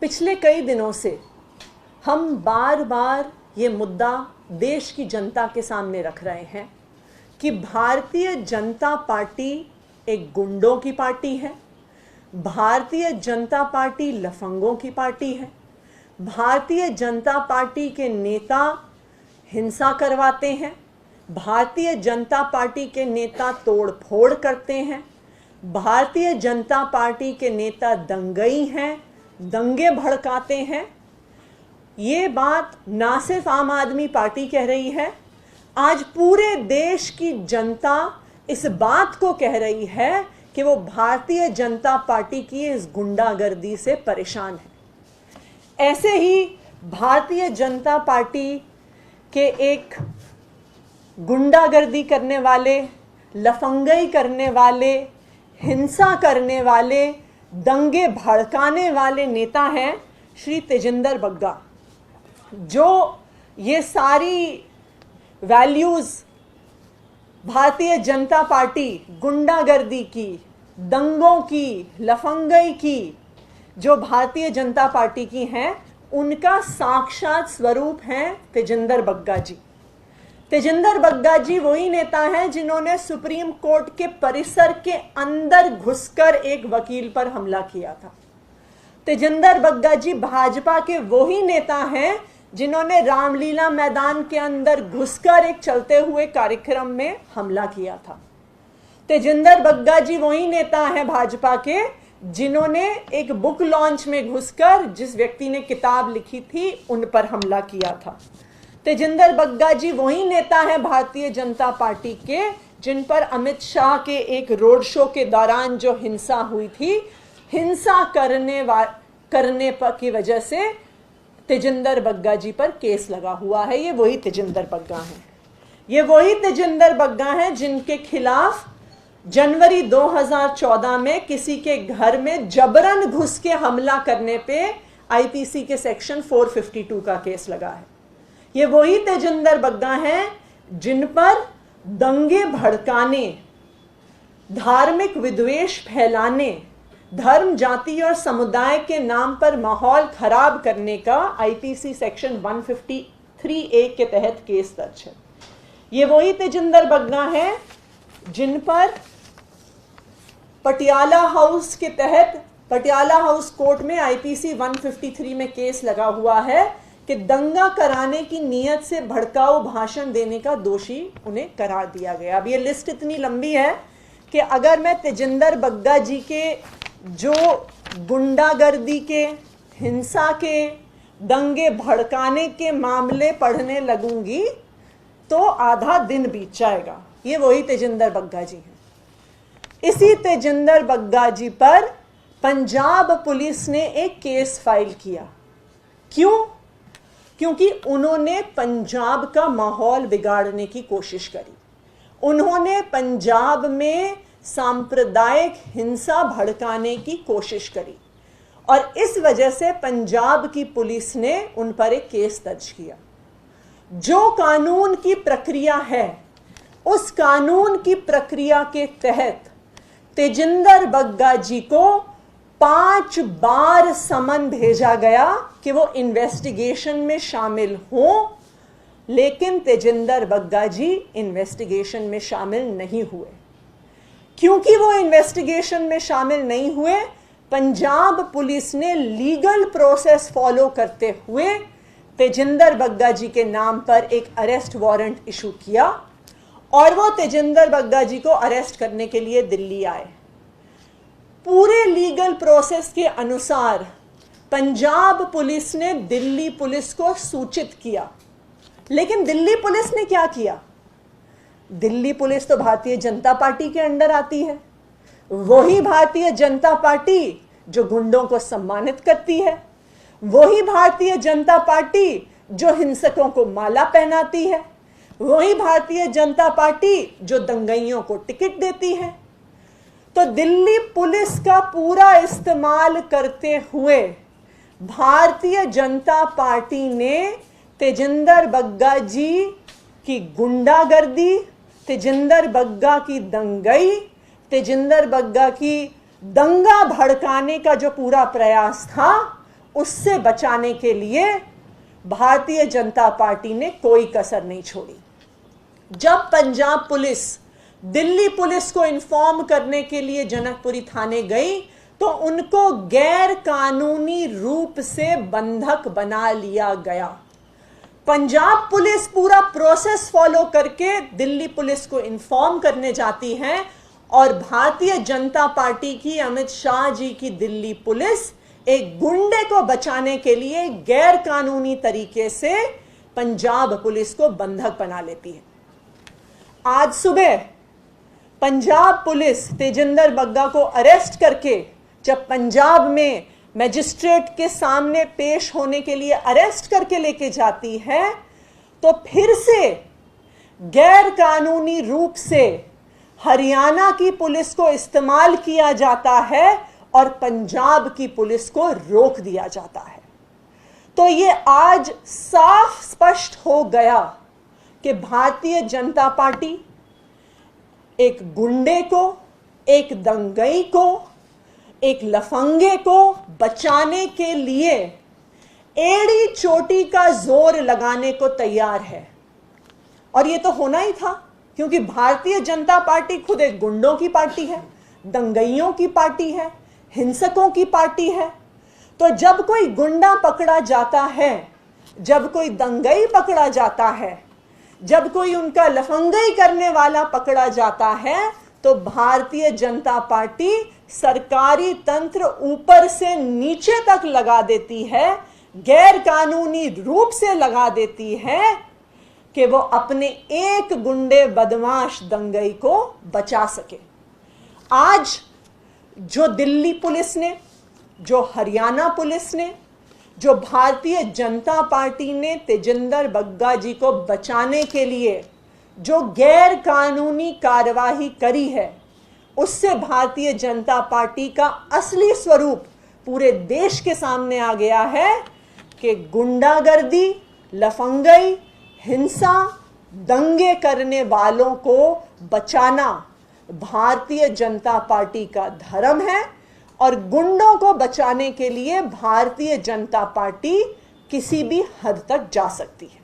पिछले कई दिनों से हम बार बार ये मुद्दा देश की जनता के सामने रख रहे हैं कि भारतीय जनता पार्टी एक गुंडों की पार्टी है, भारतीय जनता पार्टी लफंगों की पार्टी है, भारतीय जनता पार्टी के नेता हिंसा करवाते हैं, भारतीय जनता पार्टी के नेता तोड़ फोड़ करते हैं, भारतीय जनता पार्टी के नेता दंगई हैं, दंगे भड़काते हैं। ये बात ना सिर्फ आम आदमी पार्टी कह रही है, आज पूरे देश की जनता इस बात को कह रही है कि वो भारतीय जनता पार्टी की इस गुंडागर्दी से परेशान है। ऐसे ही भारतीय जनता पार्टी के एक गुंडागर्दी करने वाले, लफंगई करने वाले, हिंसा करने वाले, दंगे भड़काने वाले नेता हैं श्री तेजिंदर बग्गा, जो ये सारी वैल्यूज़ भारतीय जनता पार्टी गुंडागर्दी की, दंगों की, लफंगई की जो भारतीय जनता पार्टी की हैं, उनका साक्षात स्वरूप हैं तेजिंदर बग्गा जी। तेजिंदर बग्गा जी वही नेता हैं जिन्होंने सुप्रीम कोर्ट के परिसर के अंदर घुसकर एक वकील पर हमला किया था। तेजिंदर बग्गा जी भाजपा के वही नेता हैं जिन्होंने रामलीला मैदान के अंदर घुसकर एक चलते हुए कार्यक्रम में हमला किया था। तेजिंदर बग्गा जी वही नेता हैं भाजपा के जिन्होंने एक बुक लॉन्च में घुसकर जिस व्यक्ति ने किताब लिखी थी उन पर हमला किया था। तेजिंदर बग्गा जी वही नेता हैं भारतीय जनता पार्टी के जिन पर अमित शाह के एक रोड शो के दौरान जो हिंसा हुई थी, हिंसा करने की वजह से तेजिंदर बग्गा जी पर केस लगा हुआ है। ये वही तेजिंदर बग्गा हैं। ये वही तेजिंदर बग्गा हैं जिनके खिलाफ जनवरी 2014 में किसी के घर में जबरन घुस के हमला करने पे आईपीसी के सेक्शन 452 का केस लगा है। ये वही तेजिंदर बग्गा हैं जिन पर दंगे भड़काने, धार्मिक विद्वेष फैलाने, धर्म, जाति और समुदाय के नाम पर माहौल खराब करने का आईपीसी सेक्शन 153A के तहत केस दर्ज है। ये वही तेजिंदर बग्गा हैं जिन पर पटियाला हाउस के तहत पटियाला हाउस कोर्ट में आईपीसी 153 में केस लगा हुआ है कि दंगा कराने की नीयत से भड़काऊ भाषण देने का दोषी उन्हें करार दिया गया। अब ये लिस्ट इतनी लंबी है कि अगर मैं तेजिंदर बग्गा जी के जो गुंडागर्दी के, हिंसा के, दंगे भड़काने के मामले पढ़ने लगूंगी तो आधा दिन बीत जाएगा। ये वही तेजिंदर बग्गा जी हैं। इसी तेजिंदर बग्गा जी पर पंजाब पुलिस ने एक केस फाइल किया। क्यों? क्योंकि उन्होंने पंजाब का माहौल बिगाड़ने की कोशिश करी। उन्होंने पंजाब में सांप्रदायिक हिंसा भड़काने की कोशिश करी और इस वजह से पंजाब की पुलिस ने उन पर एक केस दर्ज किया। जो कानून की प्रक्रिया है, उस कानून की प्रक्रिया के तहत तेजिंदर बग्गा जी को 5 बार समन भेजा गया कि वो इन्वेस्टिगेशन में शामिल हों, लेकिन तेजिंदर बग्गा जी इन्वेस्टिगेशन में शामिल नहीं हुए। क्योंकि वो इन्वेस्टिगेशन में शामिल नहीं हुए, पंजाब पुलिस ने लीगल प्रोसेस फॉलो करते हुए तेजिंदर बग्गा जी के नाम पर एक अरेस्ट वारंट इशू किया और वो तेजिंदर बग्गा जी को अरेस्ट करने के लिए दिल्ली आए। पूरे लीगल प्रोसेस के अनुसार पंजाब पुलिस ने दिल्ली पुलिस को सूचित किया, लेकिन दिल्ली पुलिस ने क्या किया? दिल्ली पुलिस तो भारतीय जनता पार्टी के अंडर आती है। वही भारतीय जनता पार्टी जो गुंडों को सम्मानित करती है, वही भारतीय जनता पार्टी जो हिंसकों को माला पहनाती है, वही भारतीय जनता पार्टी जो दंगइयों को टिकट देती है। तो दिल्ली पुलिस का पूरा इस्तेमाल करते हुए भारतीय जनता पार्टी ने तेजिंदर बग्गा जी की गुंडागर्दी, तेजिंदर बग्गा की दंगई, तेजिंदर बग्गा की दंगा भड़काने का जो पूरा प्रयास था उससे बचाने के लिए भारतीय जनता पार्टी ने कोई कसर नहीं छोड़ी। जब पंजाब पुलिस दिल्ली पुलिस को इन्फॉर्म करने के लिए जनकपुरी थाने गई तो उनको गैर कानूनी रूप से बंधक बना लिया गया। पंजाब पुलिस पूरा प्रोसेस फॉलो करके दिल्ली पुलिस को इन्फॉर्म करने जाती है और भारतीय जनता पार्टी की, अमित शाह जी की दिल्ली पुलिस एक गुंडे को बचाने के लिए गैर कानूनी तरीके से पंजाब पुलिस को बंधक बना लेती है। आज सुबह पंजाब पुलिस तेजिंदर बग्गा को अरेस्ट करके जब पंजाब में मैजिस्ट्रेट के सामने पेश होने के लिए अरेस्ट करके लेके जाती है तो फिर से गैर कानूनी रूप से हरियाणा की पुलिस को इस्तेमाल किया जाता है और पंजाब की पुलिस को रोक दिया जाता है। तो ये आज साफ स्पष्ट हो गया कि भारतीय जनता पार्टी एक गुंडे को, एक दंगई को, एक लफंगे को बचाने के लिए एड़ी चोटी का जोर लगाने को तैयार है। और ये तो होना ही था, क्योंकि भारतीय जनता पार्टी खुद एक गुंडों की पार्टी है, दंगइयों की पार्टी है, हिंसकों की पार्टी है। तो जब कोई गुंडा पकड़ा जाता है, जब कोई दंगई पकड़ा जाता है, जब कोई उनका लफंगई करने वाला पकड़ा जाता है तो भारतीय जनता पार्टी सरकारी तंत्र ऊपर से नीचे तक लगा देती है, गैर कानूनी रूप से लगा देती है कि वो अपने एक गुंडे बदमाश दंगई को बचा सके। आज जो दिल्ली पुलिस ने, जो हरियाणा पुलिस ने, जो भारतीय जनता पार्टी ने तेजिंदर बग्गा जी को बचाने के लिए जो गैर कानूनी कार्यवाही करी है, उससे भारतीय जनता पार्टी का असली स्वरूप पूरे देश के सामने आ गया है कि गुंडागर्दी, लफंगई, हिंसा, दंगे करने वालों को बचाना भारतीय जनता पार्टी का धर्म है और गुंडों को बचाने के लिए भारतीय जनता पार्टी किसी भी हद तक जा सकती है।